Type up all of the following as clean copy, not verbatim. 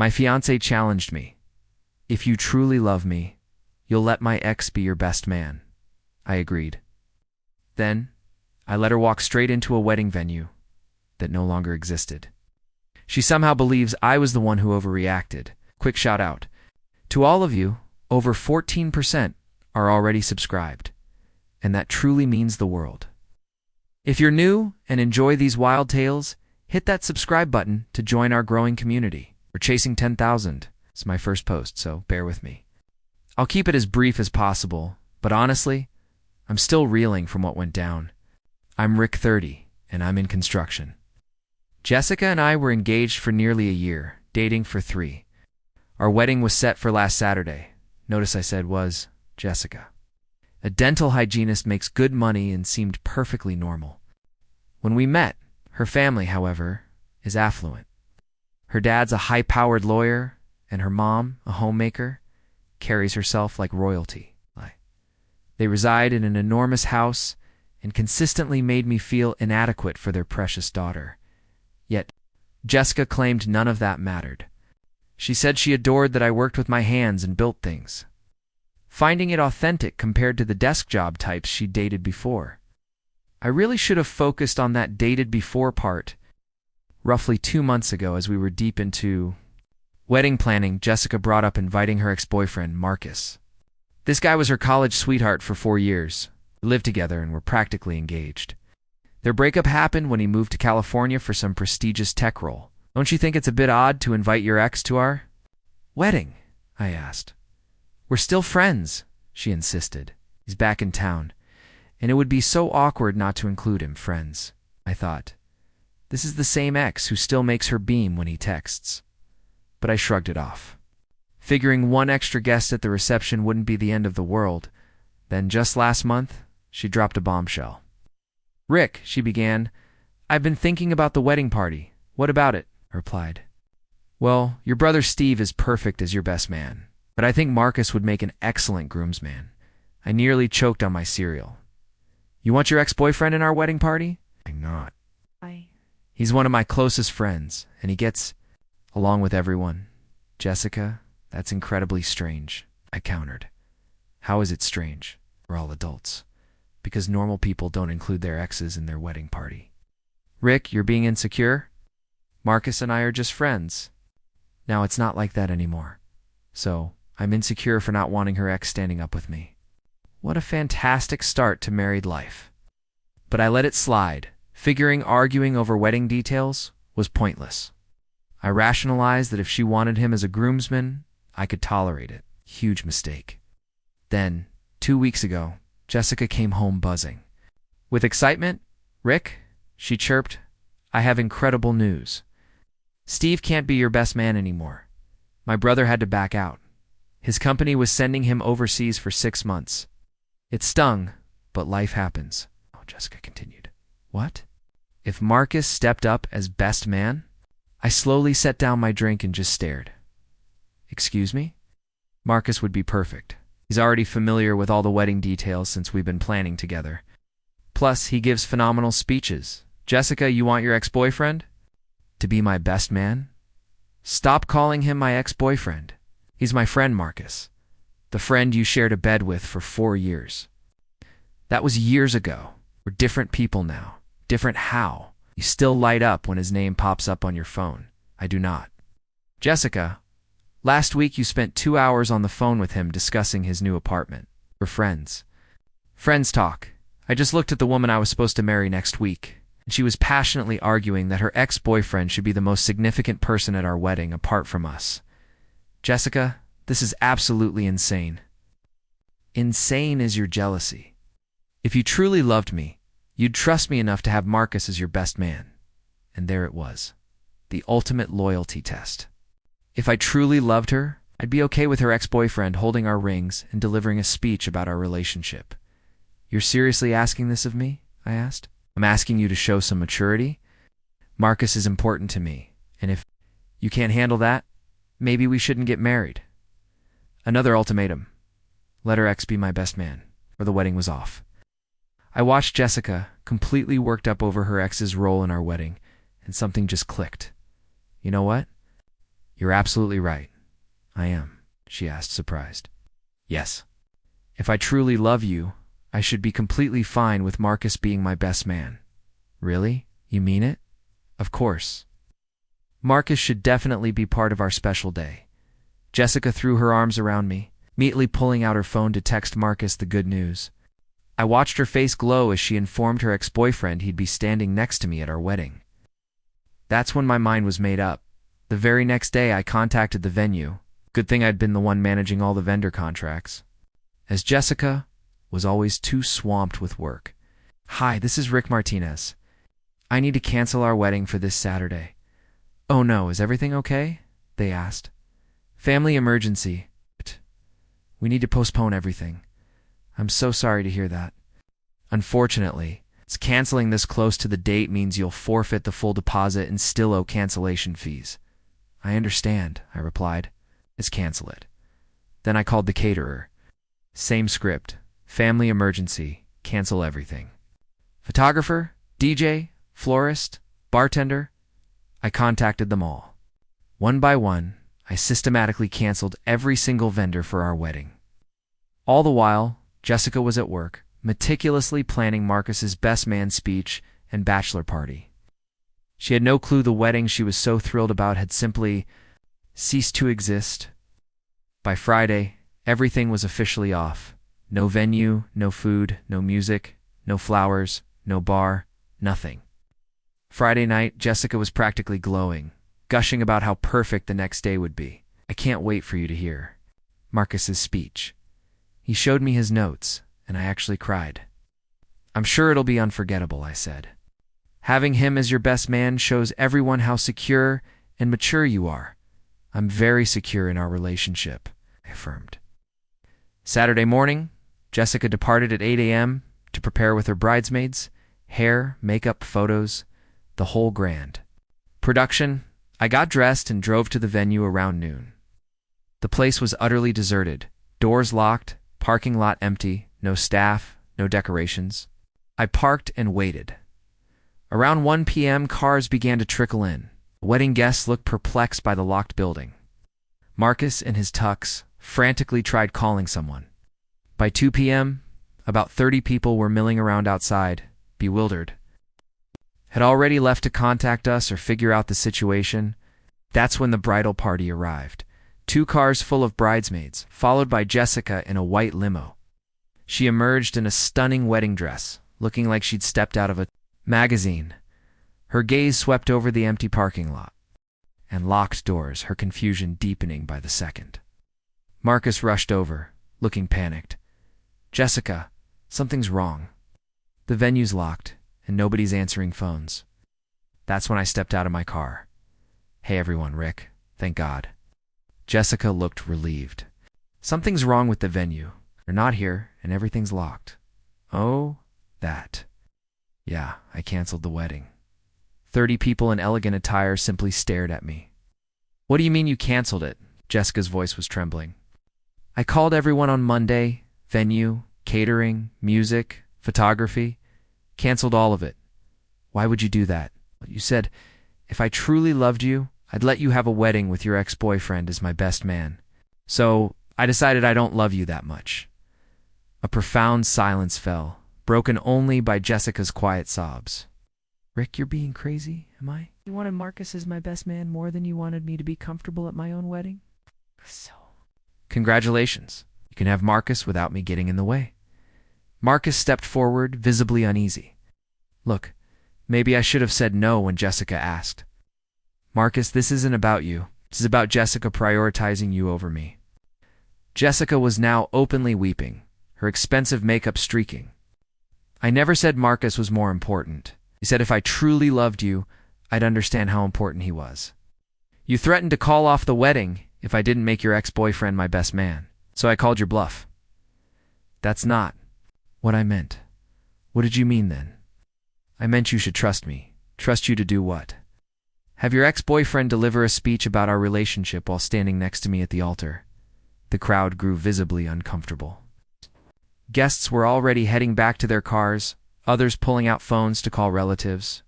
My fiancé challenged me. If you truly love me, you'll let my ex be your best man. I agreed. Then, I let her walk straight into a wedding venue that no longer existed. She somehow believes I was the one who overreacted. Quick shout out. To all of you, over 14% are already subscribed, and that truly means the world. If you're new and enjoy these wild tales, hit that subscribe button to join our growing community. We're chasing 10,000. It's my first post, so bear with me. I'll keep it as brief as possible, but honestly, I'm still reeling from what went down. I'm Rick 30, and I'm in construction. Jessica and I were engaged for nearly a year, dating for 3. Our wedding was set for last Saturday. Notice I said was Jessica. A dental hygienist makes good money and seemed perfectly normal. When we met, her family, however, is affluent. Her dad's a high-powered lawyer, and her mom, a homemaker, carries herself like royalty. They reside in an enormous house and consistently made me feel inadequate for their precious daughter. Yet, Jessica claimed none of that mattered. She said she adored that I worked with my hands and built things, finding it authentic compared to the desk job types she dated before. I really should have focused on that dated before part. Roughly 2 months ago, as we were deep into wedding planning, Jessica brought up inviting her ex-boyfriend, Marcus. This guy was her college sweetheart for 4 years. We lived together and were practically engaged. Their breakup happened when he moved to California for some prestigious tech role. Don't you think it's a bit odd to invite your ex to our wedding? I asked. We're still friends, she insisted. He's back in town, and it would be so awkward not to include him, friends, I thought. This is the same ex who still makes her beam when he texts. But I shrugged it off, figuring one extra guest at the reception wouldn't be the end of the world. Then just last month, she dropped a bombshell. Rick, she began, I've been thinking about the wedding party. What about it? I replied. Well, your brother Steve is perfect as your best man, but I think Marcus would make an excellent groomsman. I nearly choked on my cereal. You want your ex-boyfriend in our wedding party? Why not? He's one of my closest friends, and he gets along with everyone. Jessica, that's incredibly strange, I countered. How is it strange? We're all adults. Because normal people don't include their exes in their wedding party. Rick, you're being insecure? Marcus and I are just friends. Now it's not like that anymore. So, I'm insecure for not wanting her ex standing up with me. What a fantastic start to married life. But I let it slide, figuring arguing over wedding details was pointless. I rationalized that if she wanted him as a groomsman, I could tolerate it. Huge mistake. Then, 2 weeks ago, Jessica came home buzzing. With excitement, Rick, she chirped, I have incredible news. Steve can't be your best man anymore. My brother had to back out. His company was sending him overseas for 6 months. It stung, but life happens. Oh, Jessica continued. What? If Marcus stepped up as best man? I slowly set down my drink and just stared. Excuse me? Marcus would be perfect. He's already familiar with all the wedding details since we've been planning together. Plus, he gives phenomenal speeches. Jessica, you want your ex-boyfriend to be my best man? Stop calling him my ex-boyfriend. He's my friend, Marcus. The friend you shared a bed with for 4 years. That was years ago. We're different people now. Different how? You still light up when his name pops up on your phone. I do not. Jessica, last week you spent 2 hours on the phone with him discussing his new apartment. We're friends. Friends talk. I just looked at the woman I was supposed to marry next week, and she was passionately arguing that her ex-boyfriend should be the most significant person at our wedding apart from us. Jessica, this is absolutely insane. Insane is your jealousy. If you truly loved me, you'd trust me enough to have Marcus as your best man. And there it was. The ultimate loyalty test. If I truly loved her, I'd be okay with her ex-boyfriend holding our rings and delivering a speech about our relationship. You're seriously asking this of me? I asked. I'm asking you to show some maturity. Marcus is important to me, and if you can't handle that, maybe we shouldn't get married. Another ultimatum. Let her ex be my best man, or the wedding was off. I watched Jessica, completely worked up over her ex's role in our wedding, and something just clicked. You know what? You're absolutely right. I am, she asked, surprised. Yes. If I truly love you, I should be completely fine with Marcus being my best man. Really? You mean it? Of course. Marcus should definitely be part of our special day. Jessica threw her arms around me, immediately pulling out her phone to text Marcus the good news. I watched her face glow as she informed her ex-boyfriend he'd be standing next to me at our wedding. That's when my mind was made up. The very next day I contacted the venue. Good thing I'd been the one managing all the vendor contracts, as Jessica was always too swamped with work. Hi, this is Rick Martinez. I need to cancel our wedding for this Saturday. Oh no, is everything okay? They asked. Family emergency. We need to postpone everything. I'm so sorry to hear that. Unfortunately, canceling this close to the date means you'll forfeit the full deposit and still owe cancellation fees. I understand, I replied. Let's cancel it. Then I called the caterer. Same script. Family emergency. Cancel everything. Photographer, DJ, florist, bartender. I contacted them all. One by one, I systematically canceled every single vendor for our wedding. All the while, Jessica was at work, meticulously planning Marcus's best man speech and bachelor party. She had no clue the wedding she was so thrilled about had simply ceased to exist. By Friday, everything was officially off. No venue, no food, no music, no flowers, no bar, nothing. Friday night, Jessica was practically glowing, gushing about how perfect the next day would be. I can't wait for you to hear Marcus's speech. He showed me his notes, and I actually cried. I'm sure it'll be unforgettable, I said. Having him as your best man shows everyone how secure and mature you are. I'm very secure in our relationship, I affirmed. Saturday morning, Jessica departed at 8 a.m. to prepare with her bridesmaids, hair, makeup, photos, the whole grand. Production, I got dressed and drove to the venue around noon. The place was utterly deserted, doors locked, parking lot empty, no staff, no decorations. I parked and waited. Around 1 p.m., cars began to trickle in. Wedding guests looked perplexed by the locked building. Marcus, in his tux, frantically tried calling someone. By 2 p.m., about 30 people were milling around outside, bewildered. Had already left to contact us or figure out the situation. That's when the bridal party arrived. 2 cars full of bridesmaids, followed by Jessica in a white limo. She emerged in a stunning wedding dress, looking like she'd stepped out of a magazine. Her gaze swept over the empty parking lot and locked doors, her confusion deepening by the second. Marcus rushed over, looking panicked. Jessica, something's wrong. The venue's locked, and nobody's answering phones. That's when I stepped out of my car. Hey everyone, Rick. Thank God. Jessica looked relieved. Something's wrong with the venue. They're not here, and everything's locked. Oh, that. Yeah, I canceled the wedding. 30 people in elegant attire simply stared at me. What do you mean you canceled it? Jessica's voice was trembling. I called everyone on Monday. Venue, catering, music, photography. Canceled all of it. Why would you do that? You said, if I truly loved you, I'd let you have a wedding with your ex-boyfriend as my best man. So I decided I don't love you that much. A profound silence fell, broken only by Jessica's quiet sobs. Rick, you're being crazy, am I? You wanted Marcus as my best man more than you wanted me to be comfortable at my own wedding? So, congratulations. You can have Marcus without me getting in the way. Marcus stepped forward, visibly uneasy. Look, maybe I should have said no when Jessica asked. Marcus, this isn't about you. This is about Jessica prioritizing you over me. Jessica was now openly weeping, her expensive makeup streaking. I never said Marcus was more important. You said if I truly loved you, I'd understand how important he was. You threatened to call off the wedding if I didn't make your ex-boyfriend my best man, so I called your bluff. That's not what I meant. What did you mean then? I meant you should trust me. Trust you to do what? Have your ex-boyfriend deliver a speech about our relationship while standing next to me at the altar. The crowd grew visibly uncomfortable. Guests were already heading back to their cars, others pulling out phones to call relatives.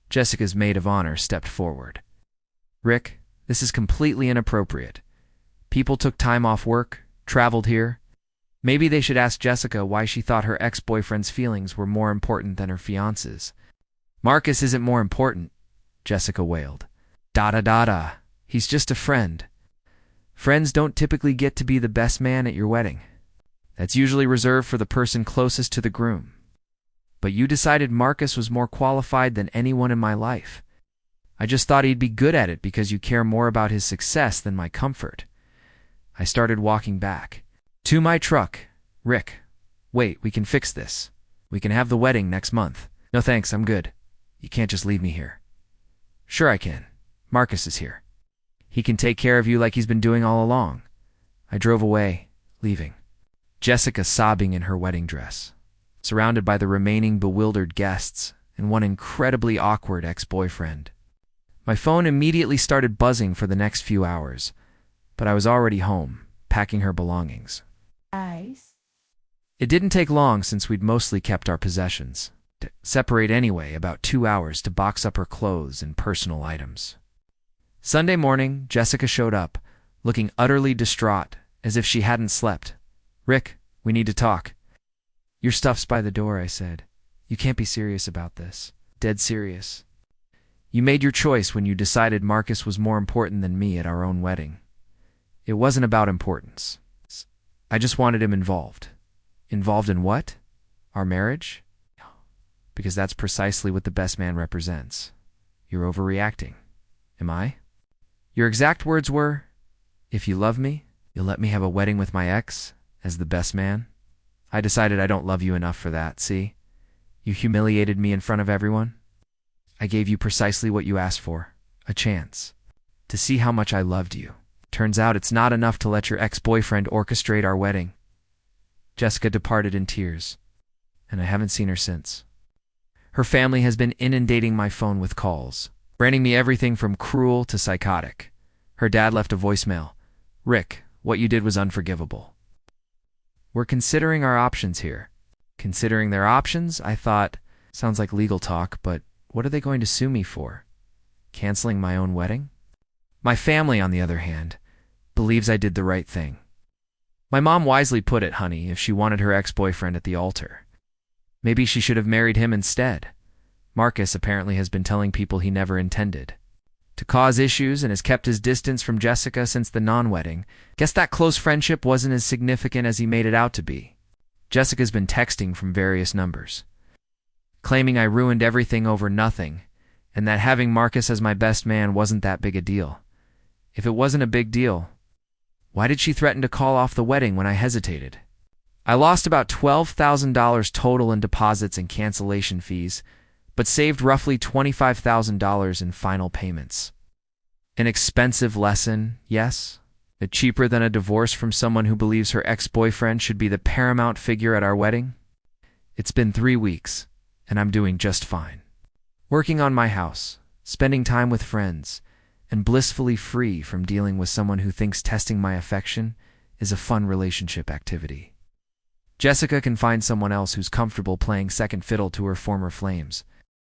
Jessica's maid of honor stepped forward. Rick, This is completely inappropriate. People took time off work, traveled here. Maybe they should ask Jessica why she thought her ex-boyfriend's feelings were more important than her fiance's. Marcus isn't more important, Jessica wailed. Da-da-da-da. He's just a friend. Friends don't typically get to be the best man at your wedding. That's usually reserved for the person closest to the groom. But you decided Marcus was more qualified than anyone in my life. I just thought he'd be good at it because you care more about his success than my comfort. I started walking back. To my truck. Rick, wait, we can fix this. We can have the wedding next month. No thanks, I'm good. You can't just leave me here. Sure I can. Marcus is here. He can take care of you like he's been doing all along. I drove away, leaving. Jessica sobbing in her wedding dress, surrounded by the remaining bewildered guests and one incredibly awkward ex-boyfriend. My phone immediately started buzzing for the next few hours, but I was already home, packing her belongings. Nice. It didn't take long since we'd mostly kept our possessions. To separate anyway, about 2 hours to box up her clothes and personal items. Sunday morning, Jessica showed up, looking utterly distraught, as if she hadn't slept. Rick, we need to talk. Your stuff's by the door, I said. You can't be serious about this. Dead serious. You made your choice when you decided Marcus was more important than me at our own wedding. It wasn't about importance. I just wanted him involved. Involved in what? Our marriage? Because that's precisely what the best man represents. You're overreacting. Am I? Your exact words were, if you love me, you'll let me have a wedding with my ex as the best man? I decided I don't love you enough for that, see? You humiliated me in front of everyone. I gave you precisely what you asked for, a chance, to see how much I loved you. Turns out it's not enough to let your ex-boyfriend orchestrate our wedding. Jessica departed in tears, and I haven't seen her since. Her family has been inundating my phone with calls, branding me everything from cruel to psychotic. Her dad left a voicemail. Rick, what you did was unforgivable. We're considering our options here. Considering their options, I thought, sounds like legal talk, but what are they going to sue me for? Canceling my own wedding? My family, on the other hand, believes I did the right thing. My mom wisely put it, honey, if she wanted her ex-boyfriend at the altar. Maybe she should have married him instead. Marcus apparently has been telling people he never intended to cause issues and has kept his distance from Jessica since the non-wedding. Guess that close friendship wasn't as significant as he made it out to be. Jessica's been texting from various numbers, claiming I ruined everything over nothing, and that having Marcus as my best man wasn't that big a deal. If it wasn't a big deal, why did she threaten to call off the wedding when I hesitated? I lost about $12,000 total in deposits and cancellation fees, but saved roughly $25,000 in final payments. An expensive lesson, yes, but cheaper than a divorce from someone who believes her ex-boyfriend should be the paramount figure at our wedding? It's been 3 weeks, and I'm doing just fine. Working on my house, spending time with friends, and blissfully free from dealing with someone who thinks testing my affection is a fun relationship activity. Jessica can find someone else who's comfortable playing second fiddle to her former flames.